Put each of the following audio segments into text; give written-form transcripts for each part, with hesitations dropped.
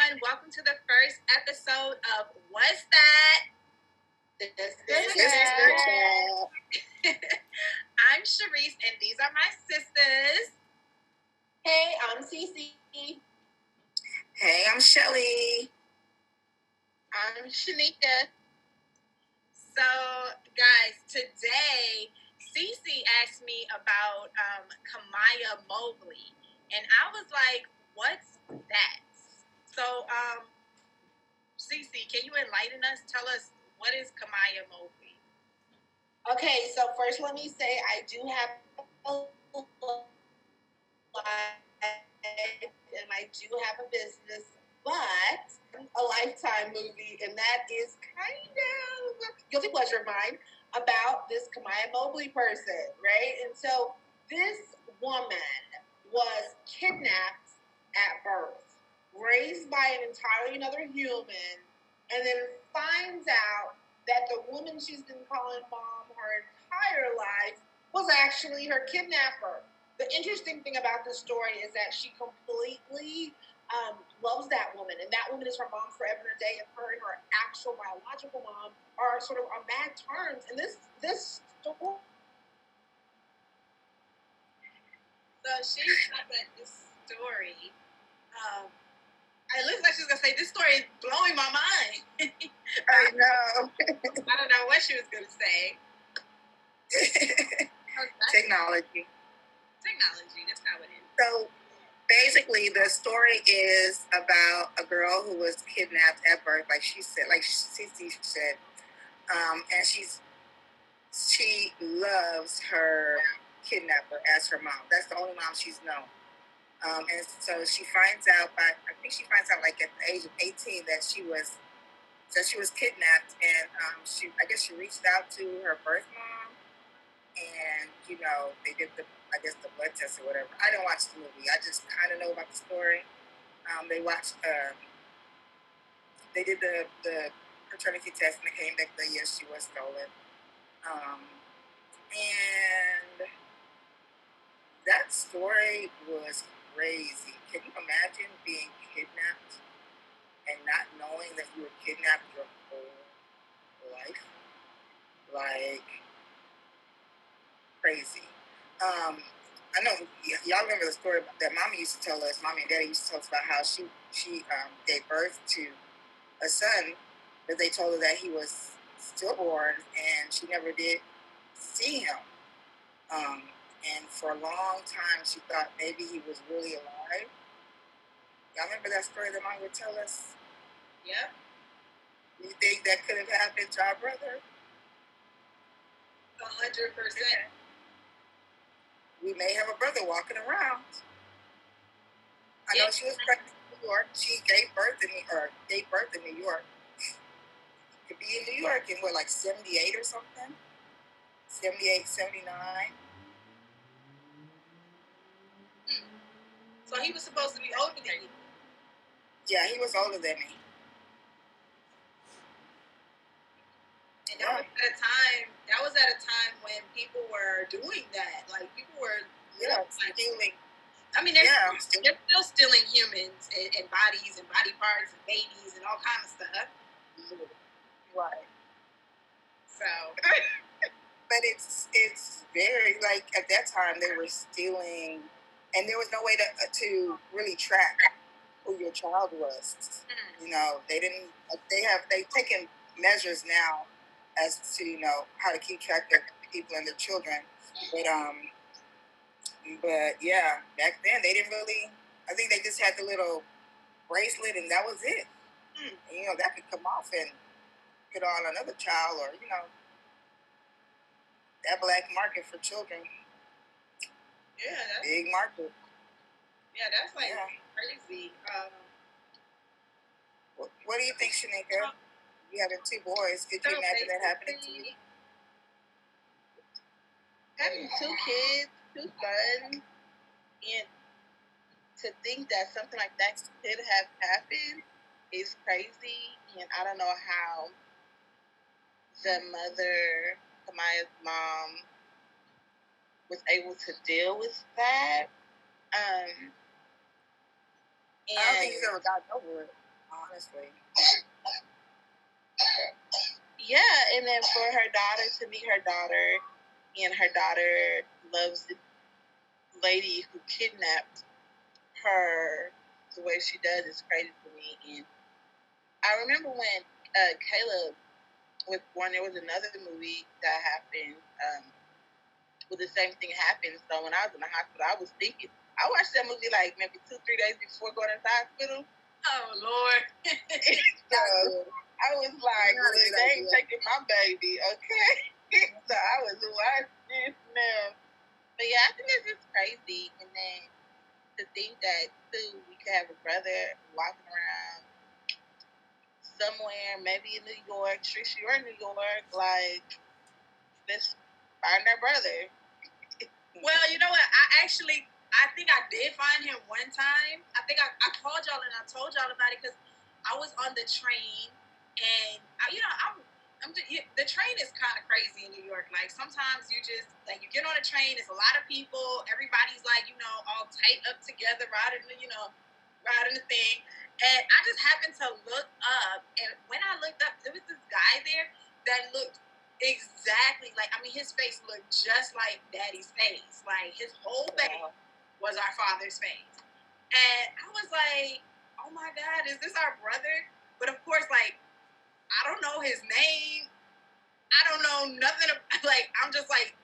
everyone. Welcome to the first episode of What's That? Sistahs Chat. I'm Sherese, and these are my sisters. Hey, I'm Cici. Hey, I'm Shelly. I'm Shanika. So, guys, today Cici asked me about Kamiyah Mobley, and I was like, "What's that?" So, Cici, can you enlighten us? Tell us, what is Kamiyah Mobley? Okay, so first let me say I do have a life and I do have a business, but a Lifetime movie, and that is kind of a guilty pleasure of mine about this Kamiyah Mobley person, right? And so this woman was kidnapped at birth, raised by an entirely another human, and then finds out that the woman she's been calling mom her entire life was actually her kidnapper. The interesting thing about this story is that she completely loves that woman, and that woman is her mom forever and a day, and her and her actual biological mom are sort of on bad terms. And this story. So she said that this story. It looks like she's gonna say this story is blowing my mind. I know. I don't know what she was gonna say. Technology. That's how it is. So basically, the story is about a girl who was kidnapped at birth, like she said, like Cici said, and she loves her kidnapper as her mom. That's the only mom she's known. And so she finds out I think she finds out like at the age of 18 that she was kidnapped, and I guess she reached out to her birth mom, and they did the blood test or whatever. I didn't watch the movie. I just kind of know about the story. They did the paternity test, and it came back that yes, she was stolen. And that story was crazy. Can you imagine being kidnapped and not knowing that you were kidnapped your whole life? Like, crazy. I know y'all remember the story that Mommy used to tell us. Mommy and Daddy used to tell us about how she gave birth to a son, but they told her that he was stillborn and she never did see him. And for a long time, she thought maybe he was really alive. Y'all remember that story that Mom would tell us? Yep. You think that could have happened to our brother? 100%. We may have a brother walking around. I know she was pregnant in New York. She gave birth in New York. Could be in New York in what, like 78 or something? 78, 79. So he was supposed to be older than you. Yeah, he was older than me. And that was at a time when people were doing that. Like, people were stealing. I mean, they're still stealing humans and bodies and body parts and babies and all kinds of stuff. Right. So. But it's very, like, at that time they were stealing, and there was no way to really track who your child was. They've taken measures now as to how to keep track of people and their children, but yeah, back then they didn't really. I think they just had the little bracelet and that was it. And, that could come off and put on another child, or that black market for children. Yeah, that's big market. Yeah, that's like crazy. What do you think, Shanika? You having 2 boys. Could you imagine that happening to you? Having 2 kids, 2 sons, and to think that something like that could have happened is crazy. And I don't know how the mother, Kamiyah's mom, was able to deal with that. I don't think he's ever gotten over it. Honestly. Yeah, and then for her daughter to meet her daughter, and her daughter loves the lady who kidnapped her the way she does is crazy to me. And I remember when Caleb was born, there was another movie that happened where the same thing happened. So when I was in the hospital, I was thinking, I watched that movie like maybe 2-3 days before going to the hospital. Oh, Lord. So I was like, well, they ain't taking my baby, okay? So I was watching them. But yeah, I think it's just crazy. And then to think that, too, we could have a brother walking around somewhere, maybe in New York, Cici or New York, like, let's find our brother. Well, you know what? I think I did find him one time. I think I called y'all and I told y'all about it because I was on the train and the train is kind of crazy in New York. Like sometimes you just like you get on a train, it's a lot of people, everybody's like all tight up together, riding the thing. And I just happened to look up, and when I looked up, there was this guy there that looked exactly like, his face looked just like Daddy's face. Like his whole face was our father's face. And I was like, oh my God, is this our brother? But of course, like, I don't know his name. I don't know nothing. Like, I'm just like,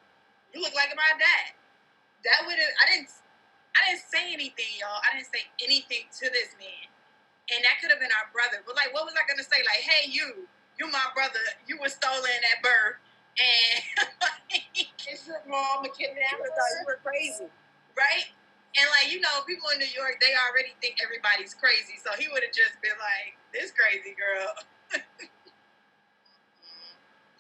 you look like my dad. I didn't say anything, y'all. I didn't say anything to this man. And that could have been our brother. But like, what was I going to say? Like, hey, you're my brother. You were stolen at birth. And is your mom a kidnapper? You were crazy. Right? And like, people in New York, they already think everybody's crazy. So he would have just been like, this crazy girl.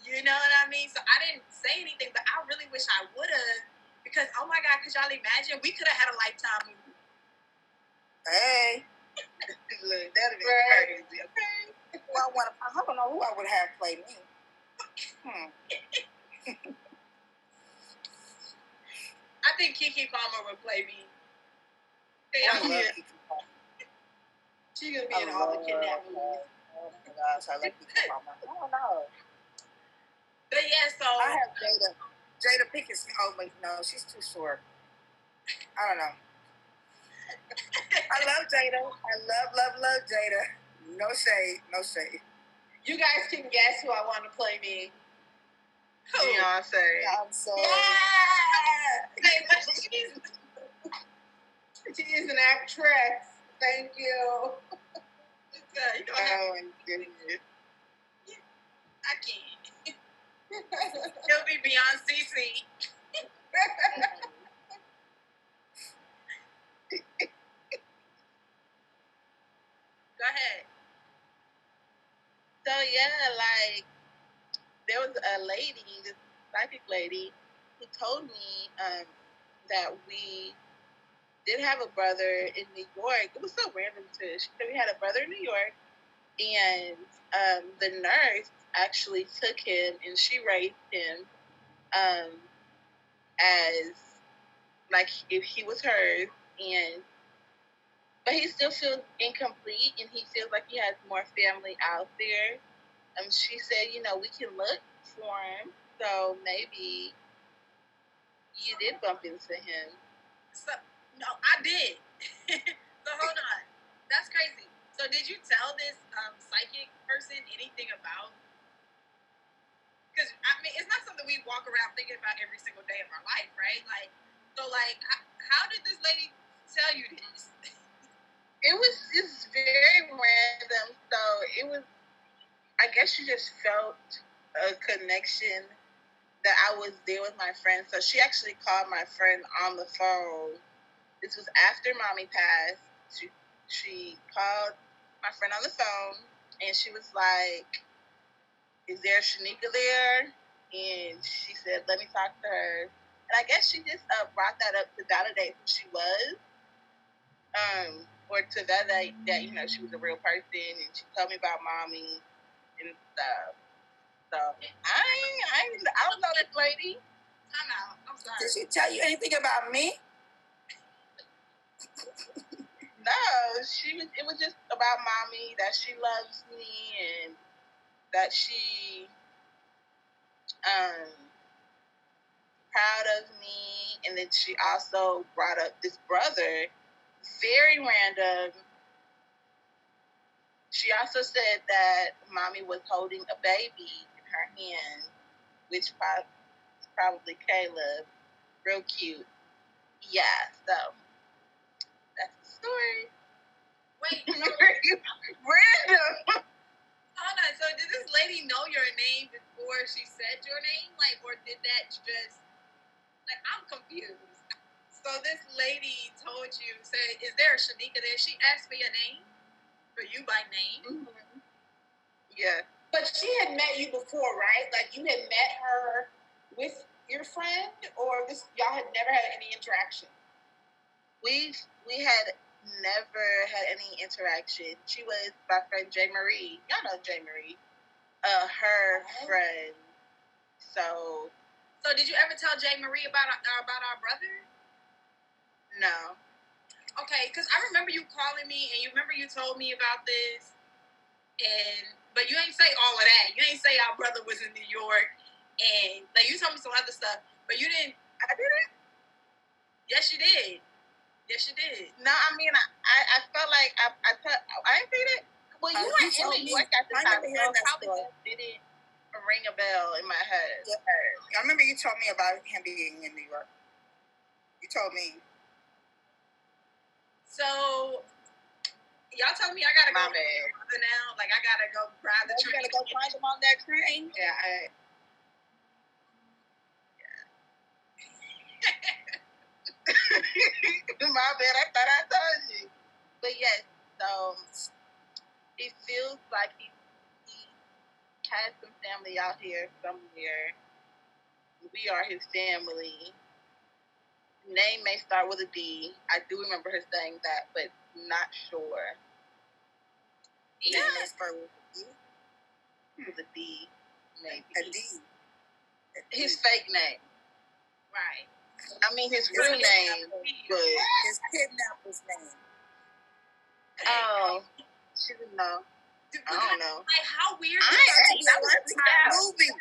You know what I mean? So I didn't say anything, but I really wish I would have. Because, oh my God, could y'all imagine? We could have had a Lifetime movie. Hey. Look, that'd be crazy, okay? Well, I don't know who I would have played me. I think Keke Palmer would play me. I love Keke Palmer. She's going to be in all the kidnapping movies. Oh my gosh, I love Keke Palmer. I don't know. But yeah, so I have Jada Pinkett. Oh wait, no, she's too short. I don't know. I love Jada. I love Jada. No shade. You guys can guess who I want to play me. Who? Beyonce. Yeah! She is an actress. Thank you. Oh my goodness. I can't. It'll be beyond Cici. Go ahead. So yeah, like there was a lady, this psychic lady, who told me that we did have a brother in New York. It was so random too. She said we had a brother in New York, and the nurse actually took him and she raised him as like if he was hers, but he still feels incomplete and he feels like he has more family out there. She said, we can look for him, so maybe you did bump into him. So, no, I did. So hold on, that's crazy. So did you tell this psychic person anything about? Because it's not something we walk around thinking about every single day of our life, right? Like, so like, how did this lady tell you this? It was just very random. So it was, I guess she just felt a connection that I was there with my friend. So she actually called my friend on the phone. This was after Mommy passed. She called my friend on the phone and she was like, is there Shanika there? And she said, let me talk to her. And I guess she just brought that up to validate who she was. Or to validate that, she was a real person, and she told me about Mommy and stuff. So, I don't know this lady. Time out. I'm sorry. Did she tell you anything about me? No, it was just about mommy, that she loves me and that she proud of me, and then she also brought up this brother, very random. She also said that mommy was holding a baby in her hand, which is probably Caleb. Real cute. Yeah, so that's the story. Wait, random. Hold on. So did this lady know your name before she said your name? Like, or did that just, like, I'm confused. So this lady told you, say, is there a Shanika there? She asked for your name? For you by name? Mm-hmm. Yeah. But she had met you before, right? Like, you had met her with your friend, or y'all had never had any interaction? We had never had any interaction. She was my friend J. Marie. Y'all know J. Marie. Her friend. So did you ever tell J. Marie about our brother? No. Okay, because I remember you calling me, and you remember you told me about this, but you ain't say all of that. You ain't say our brother was in New York, and like you told me some other stuff, but you didn't. I didn't. Yes, you did. Yes, you did. No, I mean I felt like I didn't say that. Well, you were in New York at the time, so probably didn't ring a bell in my head. Yeah. I remember you told me about him being in New York. You told me. So, y'all told me I gotta go now. Like, I gotta go grab the train. You gotta go find him on that train? Yeah, my bad, I thought I told you. But yes, so it feels like he has some family out here somewhere. We are his family. Name may start with a D. I do remember her saying that, but not sure. Yeah, may start with a D. With a D, maybe. A D. His fake name. Right. I mean his real name, but his kidnapper's name. Oh, she didn't know. I don't know. Like, how weird? That was a Lifetime movie.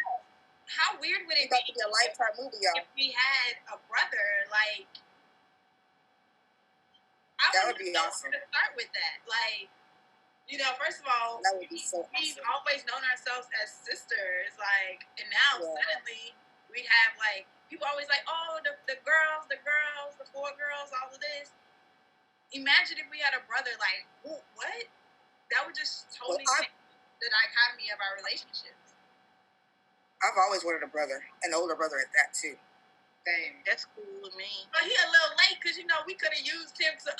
How weird would it be? It's a Lifetime movie, y'all. If we had a brother, like, that would be awesome. To start with that, like, you know, first of all, that would be so we've awesome. always known ourselves as sisters, like, and now suddenly we have like people always like, oh, the girls, the 4 girls, all of this. Imagine if we had a brother, like, what? That would just totally change the dichotomy of our relationships. I've always wanted a brother, an older brother at that too. Same. That's cool with me. But he a little late because you know we could have used him to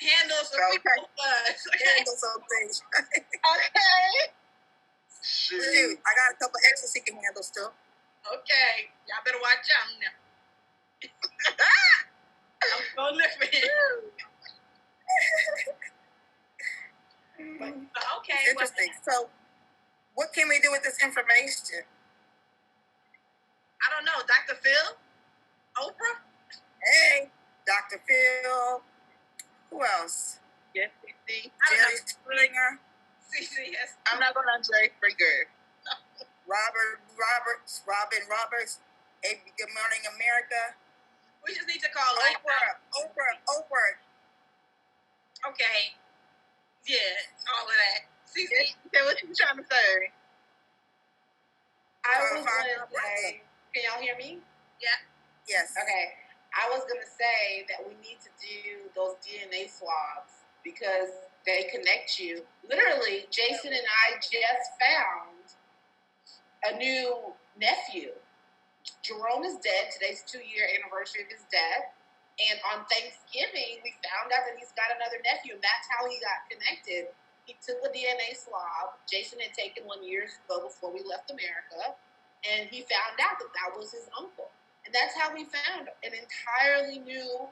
handle some people. Handle some things. Okay. Shoot, I got a couple exes he can handle still. Okay, y'all better watch out now. I'm going to live for him. Okay. Interesting. So, what can we do with this information? I don't know. Dr. Phil? Oprah? Hey, Dr. Phil. Who else? Yes, Cici. Jerry Springer. Cici, yes. I'm not going to Jerry Springer. Robin Roberts. Hey, Good Morning America. We just need to call Oprah. Okay. Yeah, all of that. Cici. What you trying to say? I was going to say, can y'all hear me? Yeah. Yes. Okay. I was going to say that we need to do those DNA swabs because they connect you. Literally, Jason and I just found a new nephew. Jerome is dead. Today's 2-year anniversary of his death. And on Thanksgiving, we found out that he's got another nephew. And that's how he got connected. He took a DNA swab. Jason had taken one years ago before we left America. And he found out that that was his uncle. And that's how we found an entirely new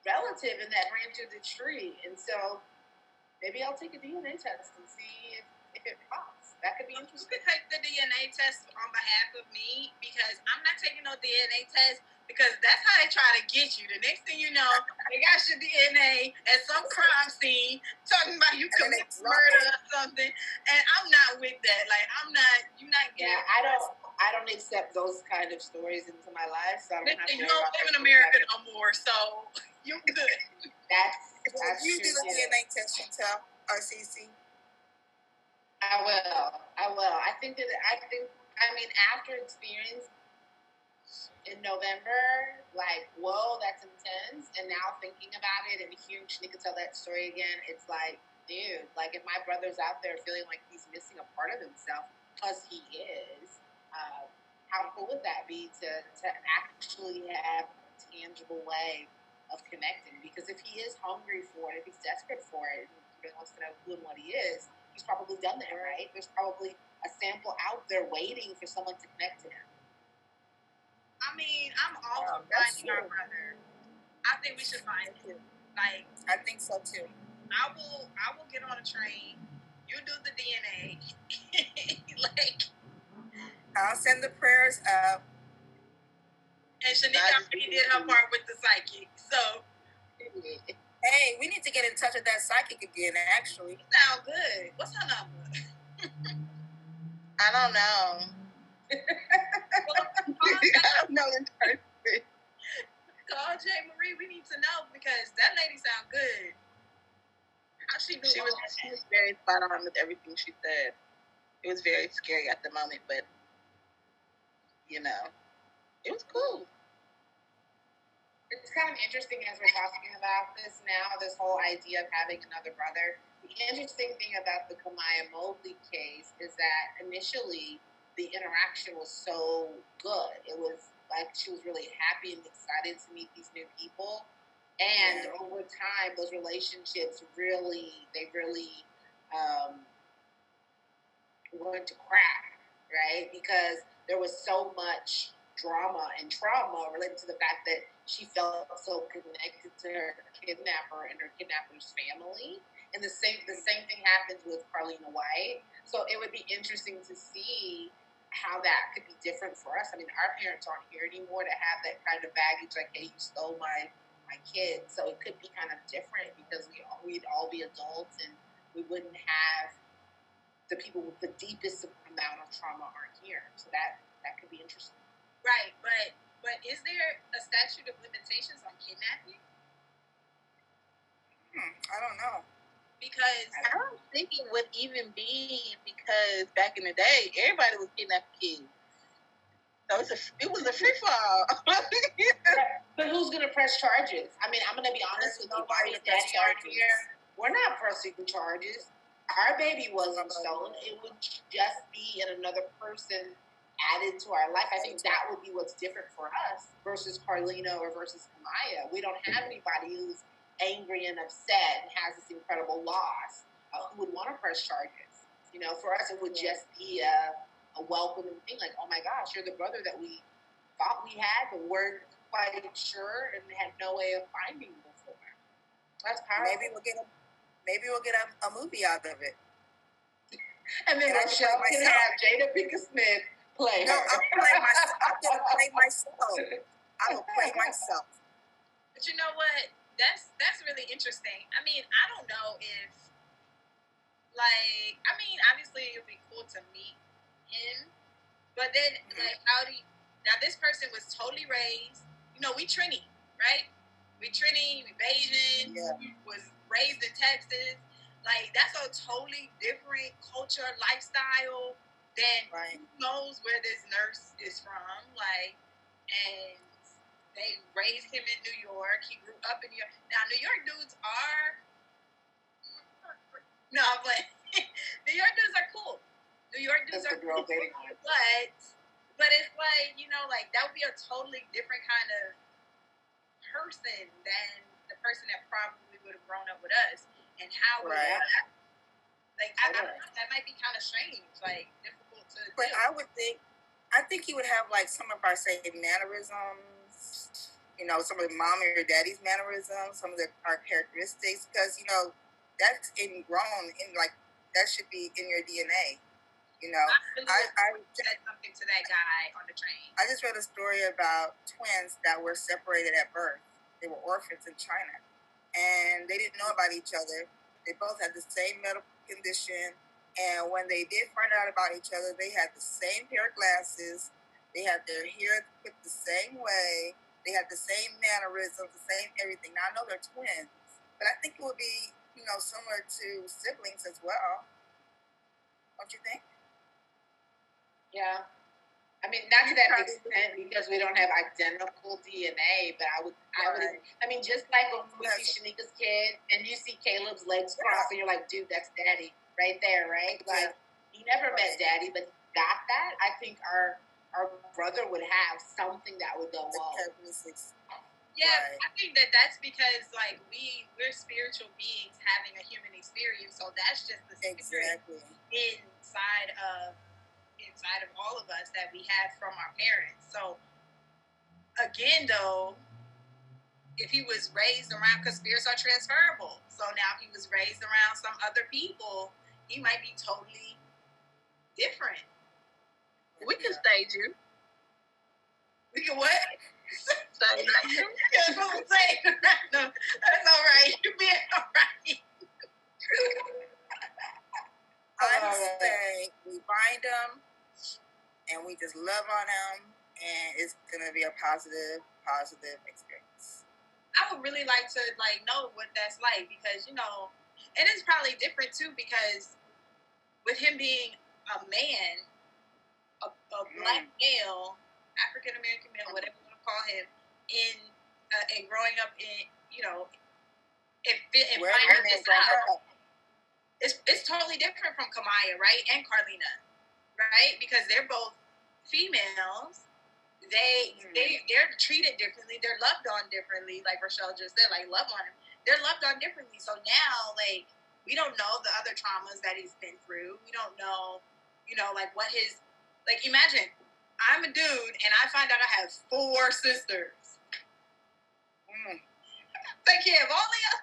relative in that branch of the tree. And so maybe I'll take a DNA test and see if it pops. That could be interesting. You could take the DNA test on behalf of me because I'm not taking no DNA test because that's how they try to get you. The next thing you know, They got your DNA at some crime scene talking about you commit murder or something, and I'm not with that. Like, you're not getting. Yeah, I don't accept those kind of stories into my life, so I don't have to. You don't live in America no more, so you're good. That's you do a DNA test, Chantel or Cici? I will. I think, after experience in November, like, whoa, that's intense. And now thinking about it and hearing Shanika tell that story again, it's like, dude, like, if my brother's out there feeling like he's missing a part of himself, because he is, how cool would that be to actually have a tangible way of connecting? Because if he is hungry for it, if he's desperate for it, and he really wants to know who and what he is, he's probably done that, right? There's probably a sample out there waiting for someone to connect to him. I mean, I'm all for finding our brother. I think we should find him. Like, I think so too. I will get on a train. You do the DNA. Like, I'll send the prayers up. And Shanika already did her part with the psychic. So, hey, we need to get in touch with that psychic again. Actually, sound good. What's her number? I don't know. Call J. Marie. We need to know because that lady sounds good. How she do? She was very spot on with everything she said. It was very scary at the moment, but it was cool. It's kind of interesting as we're talking about this now, this whole idea of having another brother. The interesting thing about the Kamiyah Mobley case is that initially the interaction was so good. It was like she was really happy and excited to meet these new people. And over time, those relationships really went to crack, right? Because there was so much drama and trauma related to the fact that she felt so connected to her kidnapper and her kidnapper's family. And the same thing happens with Carlina White. So it would be interesting to see how that could be different for us. I mean, our parents aren't here anymore to have that kind of baggage, like, hey, you stole my kid. So it could be kind of different because we'd all be adults and we wouldn't have the people with the deepest amount of trauma aren't here. So that could be interesting. Right, but is there a statute of limitations on kidnapping? I don't know. Because I don't think it would even be because back in the day, everybody was kidnapping kids. So it was a free fall. But who's going to press charges? I mean, I'm going to be honest with you. Mommy and Daddy aren't here. We're not pressing charges. Our baby wasn't stolen. It would just be in another person added to our life. I think that would be what's different for us versus Carlina or versus Kamiyah. We don't have anybody who's angry and upset and has this incredible loss who would want to press charges. For us, it would just be a welcoming thing, like, oh my gosh, you're the brother that we thought we had, but weren't quite sure and had no way of finding before. That's powerful. Maybe we'll get a movie out of it. And then Michelle can have Jada Pinkett Smith play her. No, I'm gonna play myself. I will play myself. But you know what? That's really interesting. I mean, I don't know if, obviously it would be cool to meet him, but then, now this person was totally raised, we Trini, right? We Trini, we Bayesian, was raised in Texas. Like, that's a totally different culture, lifestyle than who knows where this nurse is from. Like, and they raised him in New York. He grew up in New York. Now, New York dudes are... No, but New York dudes are cool. New York dudes are cool. But it's like, that would be a totally different kind of person than the person that probably would have grown up with us. And how we... I don't know, that might be kind of strange, difficult to do. But I think he would have, some of our, say, mannerisms, some of the mommy or daddy's mannerisms, some of our characteristics, because, that's ingrown in, that should be in your DNA, I said something to that guy on the train. I just read a story about twins that were separated at birth, They were orphans in China, and they didn't know about each other. They both had the same medical condition, and when they did find out about each other, they had the same pair of glasses. They had their hair put the same way. They had the same mannerisms, the same everything. Now, I know they're twins, but I think it would be, similar to siblings as well. Don't you think? Yeah. I mean, not to that extent because we don't have identical DNA, but I would, just like when we see Shanika's kid and you see Caleb's legs cross and you're like, dude, that's daddy right there, right? Like, he never met daddy, but he got that. I think our brother would have something that would go well. Yeah, I think that's because like we're spiritual beings having a human experience, so that's just the spirit inside of all of us that we have from our parents. So again, though, if he was raised around, because spirits are transferable, so now if he was raised around some other people, he might be totally different. We can stage you. We can what? Stage you. That's what I'm saying. No, that's all right. You're being all right. I'm saying we find them and we just love on them, and it's gonna be a positive experience. I would really like to know what that's like because and it's probably different too because with him being a man, a black male, African American male, whatever you want to call him, and growing up in and finding this out, it's totally different from Kamiyah, right, and Carlina, right, because they're both females. They're treated differently. They're loved on differently. Like Rochelle just said, like love on him. They're loved on differently. So now, like, we don't know the other traumas that he's been through. We don't know, like what his, like, imagine I'm a dude and I find out I have 4 sisters. Take care of all of you.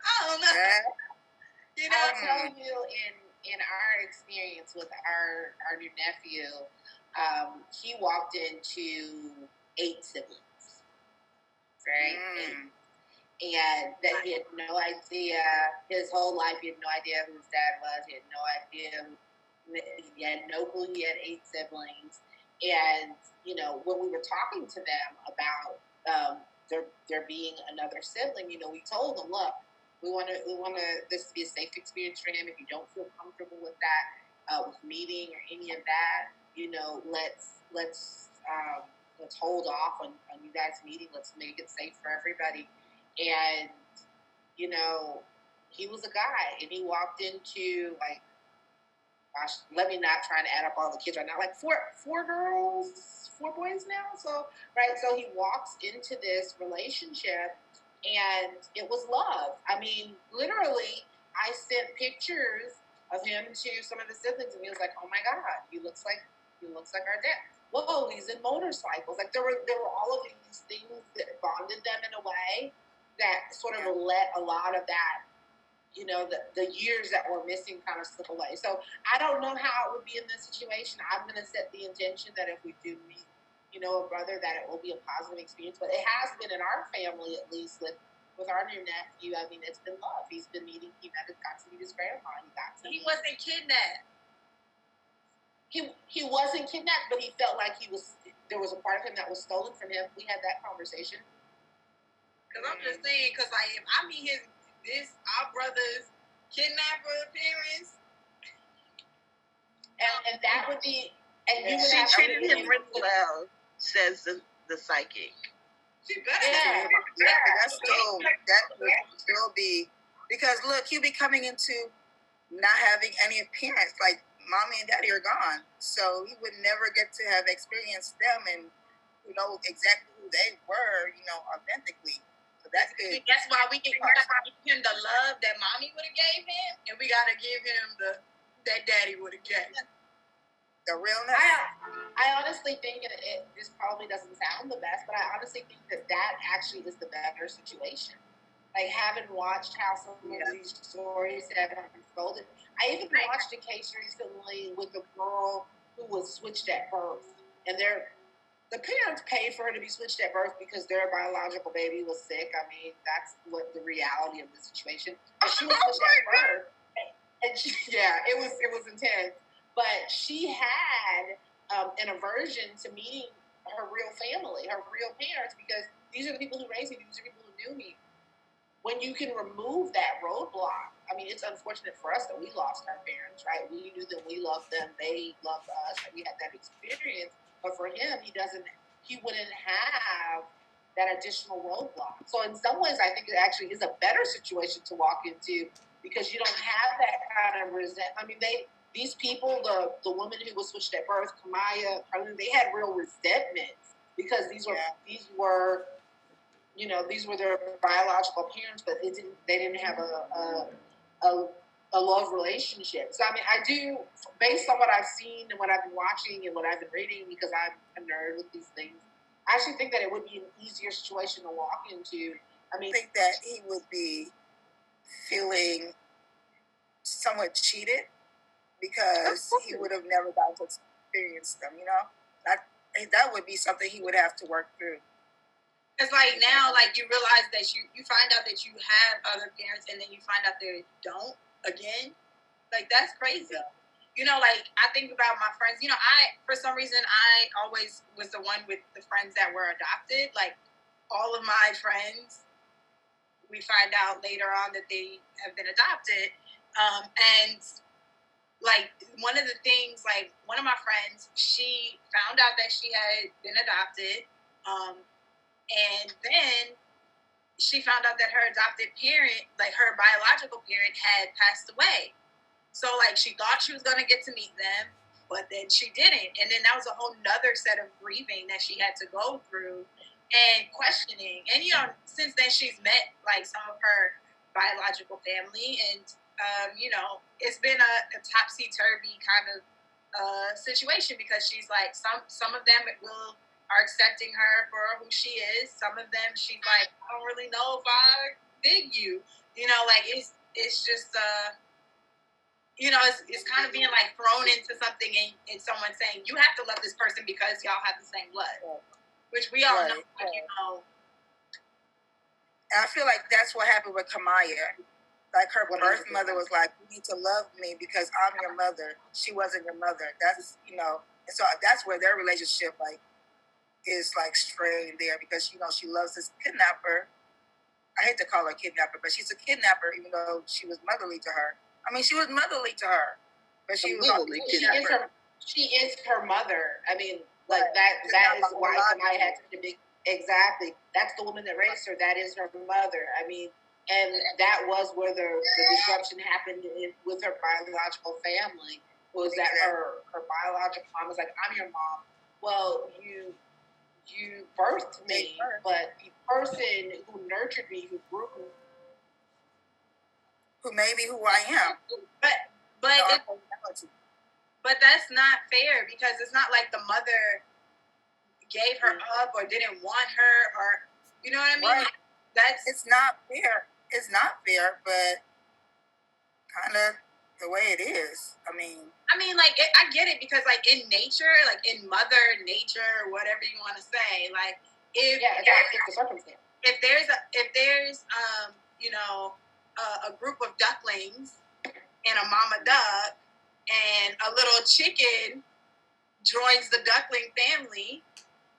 I don't know. I'll tell you in our experience with our new nephew, he walked into 8 siblings, right? And that he had no idea, his whole life, he had no idea who his dad was. He had no idea, he had no clue he had 8 siblings. And, when we were talking to them about there being another sibling, we told them, look, we want this to be a safe experience for him. If you don't feel comfortable with that, with meeting or any of that, let's hold off on you guys meeting. Let's make it safe for everybody. And he was a guy, and he walked into let me not try to add up all the kids right now. Like 4 girls, 4 boys now. So he walks into this relationship. And it was love. I mean, literally, I sent pictures of him to some of the siblings, and he was like, "Oh my God, he looks like our dad." Whoa, he's in motorcycles. Like there were all of these things that bonded them in a way that sort of let a lot of that, the years that were missing kind of slip away. So I don't know how it would be in this situation. I'm going to set the intention that if we do meet, a brother, that it will be a positive experience. But it has been in our family, at least with our new nephew. I mean, it's been love. He's been meeting. He got to meet his grandma. He wasn't kidnapped. He wasn't kidnapped, but he felt like there was a part of him that was stolen from him. We had that conversation. Because I'm just saying, if I meet our brother's kidnapper parents, and that would be, and you would she have treated him really well. Says the psychic. She better. Yeah, that would still be, because look, he'll be coming into not having any parents. Like mommy and daddy are gone, so he would never get to have experienced them and know exactly who they were, authentically. So that's good. That's why we can give him the love that mommy would have gave him, and we gotta give him that daddy would have gave him. The realness. I honestly think this probably doesn't sound the best, but I honestly think that actually is the better situation. Like, having watched how some of these stories have unfolded. I even watched a case recently with a girl who was switched at birth, and they're the parents paid for her to be switched at birth because their biological baby was sick. I mean, that's what the reality of the situation. But she was switched at birth, and it was intense. But she had an aversion to meeting her real family, her real parents, because these are the people who raised me. These are people who knew me. When you can remove that roadblock, I mean, it's unfortunate for us that we lost our parents, right? We knew them, we loved them, they loved us, and we had that experience. But for him, he wouldn't have that additional roadblock. So in some ways, I think it actually is a better situation to walk into because you don't have that kind of resentment. I mean, these people, the woman who was switched at birth, Kamiyah, I mean, they had real resentment because these were their biological parents, but they didn't have a love relationship. So I mean, I do, based on what I've seen and what I've been watching and what I've been reading, because I'm a nerd with these things, I actually think that it would be an easier situation to walk into. I mean, I think that he would be feeling somewhat cheated because he would have never gotten to experience them, that would be something he would have to work through. It's like now, like you realize that you find out that you have other parents, and then you find out they don't again. Like that's crazy. Like I think about my friends. For some reason I always was the one with the friends that were adopted. Like all of my friends, we find out later on that they have been adopted, and like one of the things, like one of my friends, she found out that she had been adopted. And then she found out that her adopted parent, like her biological parent, had passed away. So, like, she thought she was going to get to meet them, but then she didn't. And then that was a whole nother set of grieving that she had to go through and questioning. And, since then she's met, like, some of her biological family. And, it's been a topsy-turvy kind of situation because she's like, some of them are accepting her for who she is. Some of them, she's like, I don't really know if I dig you. Like it's just it's kind of being like thrown into something and someone saying you have to love this person because y'all have the same blood, which we all know. And I feel like that's what happened with Kamiyah. Like her birth mother was like, you need to love me because I'm your mother. She wasn't your mother. That's and so that's where their relationship is like strained there because she loves this kidnapper. I hate to call her kidnapper, but she's a kidnapper even though she was motherly to her. I mean, she was motherly to her, but she was also she is her mother. I mean, like that is why Kamiyah had such a big. Exactly, that's the woman that raised her. That is her mother. I mean, and that was where the disruption happened with her biological family. Was that her biological mom was like, I'm your mom. Well, you birthed me, but the person who nurtured me, who grew me, who made me who I am. But that's not fair because it's not like the mother gave her up or didn't want her or you know what I mean? Right. It's not fair. It's not fair, but kind of the way it is. I mean, I get it because, like, in nature, like in Mother Nature, whatever you want to say, like, if there's a group of ducklings and a mama duck and a little chicken joins the duckling family,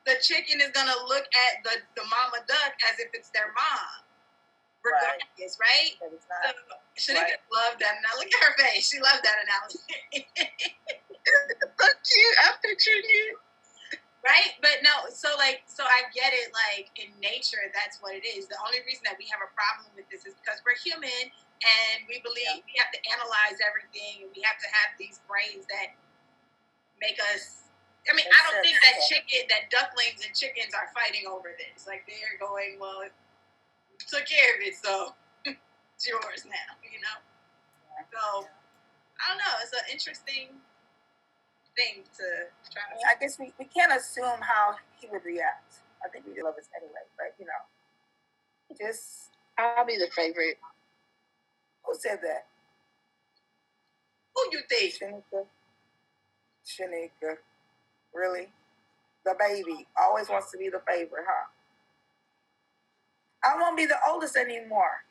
the chicken is gonna look at the mama duck as if it's their mom. Regardless, right? So, Shanika loved that analogy. Look at her face. She loved that analogy. Look cute. I pictured you. Right? But no, so I get it. Like, in nature, that's what it is. The only reason that we have a problem with this is because we're human and we believe we have to analyze everything and we have to have these brains that make us. I mean, I don't think that ducklings and chickens are fighting over this. Like, they're going, well, took care of it, so it's yours now, So, I don't know. It's an interesting thing to try to... I guess we can't assume how he would react. I think we love us anyway, but, just... I'll be the favorite. Who said that? Who you think? Shanika. Really? the baby. Always wants to be the favorite, huh? I won't be the oldest anymore.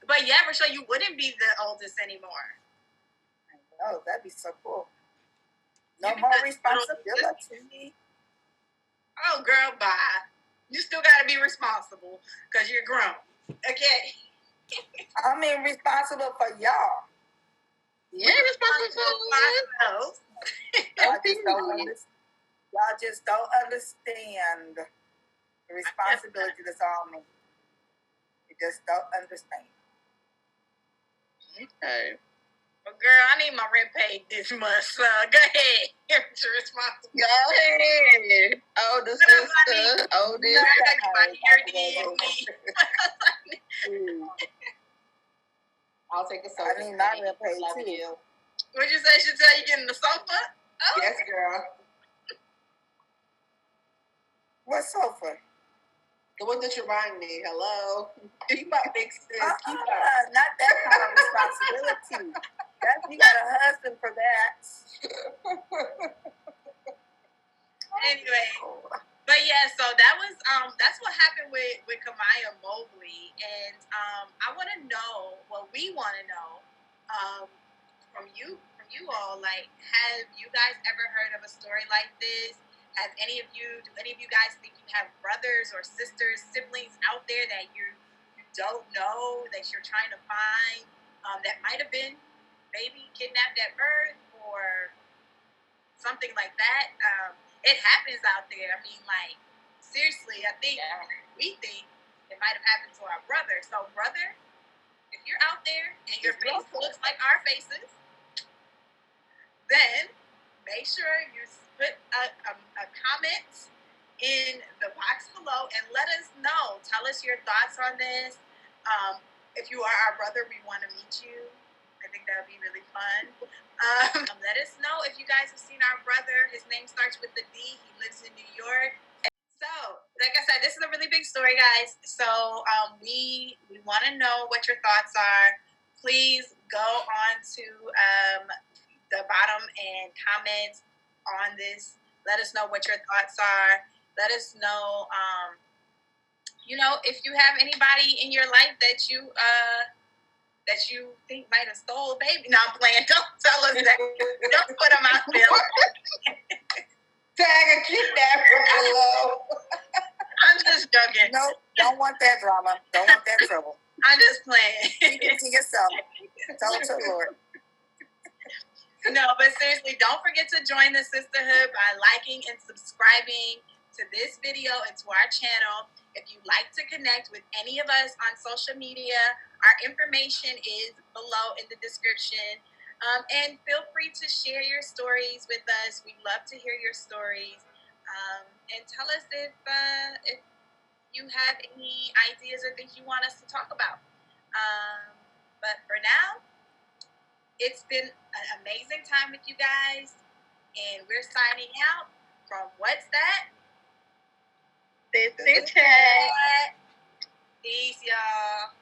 But yeah, Rochelle, you wouldn't be the oldest anymore. Oh, that'd be so cool. No more responsibility. Oh, girl, bye. You still got to be responsible because you're grown. Okay. I mean, responsible for y'all. Yeah, responsible for myself. Y'all just don't understand the responsibility that's on me. You just don't understand. Okay. Well, girl, I need my rent paid this month, so go ahead. You're responsible. Go ahead. Oh, the sister. Oh, this. I'll take a sofa. I need my rent paid too. What'd you say? Should tell you getting the sofa? Oh. Yes, girl. What sofa? The one that you remind me. Hello. Keep up, big sis. Keep up. Not that kind of responsibility. You got a husband for that. Anyway, but yeah, so that was that's what happened with Kamiyah Mobley, and I want to know, well, we want to know from you all, like, have you guys ever heard of a story like this? Do any of you guys think you have brothers or sisters, siblings out there that you don't know, that you're trying to find, that might have been maybe kidnapped at birth or something like that? It happens out there. I mean, like, seriously, I think we think it might have happened to our brother. So, brother, if you're out there and your face looks like our faces, then make sure you put a comment in the box below and let us know. Tell us your thoughts on this. If you are our brother, we want to meet you. I think that would be really fun. Let us know if you guys have seen our brother. His name starts with the D. He lives in New York. So, like I said, this is a really big story, guys. So, we want to know what your thoughts are. Please go on to the bottom and comment on this. Let us know what your thoughts are. Let us know, if you have anybody in your life that you think might have stole a baby. No, I'm playing. Don't tell us that. Don't put them out there. Tag a kidnapper below. I'm just joking. No, don't want that drama. Don't want that trouble. I'm just playing. Keep it to yourself. Tell it to the Lord. No, but seriously, don't forget to join the sisterhood by liking and subscribing to this video and to our channel. If you'd like to connect with any of us on social media, our information is below in the description. And feel free to share your stories with us. We'd love to hear your stories. And tell us if you have any ideas or things you want us to talk about. But for now, it's been an amazing time with you guys. And we're signing out from What's That? Sistahs Chat. Peace, y'all.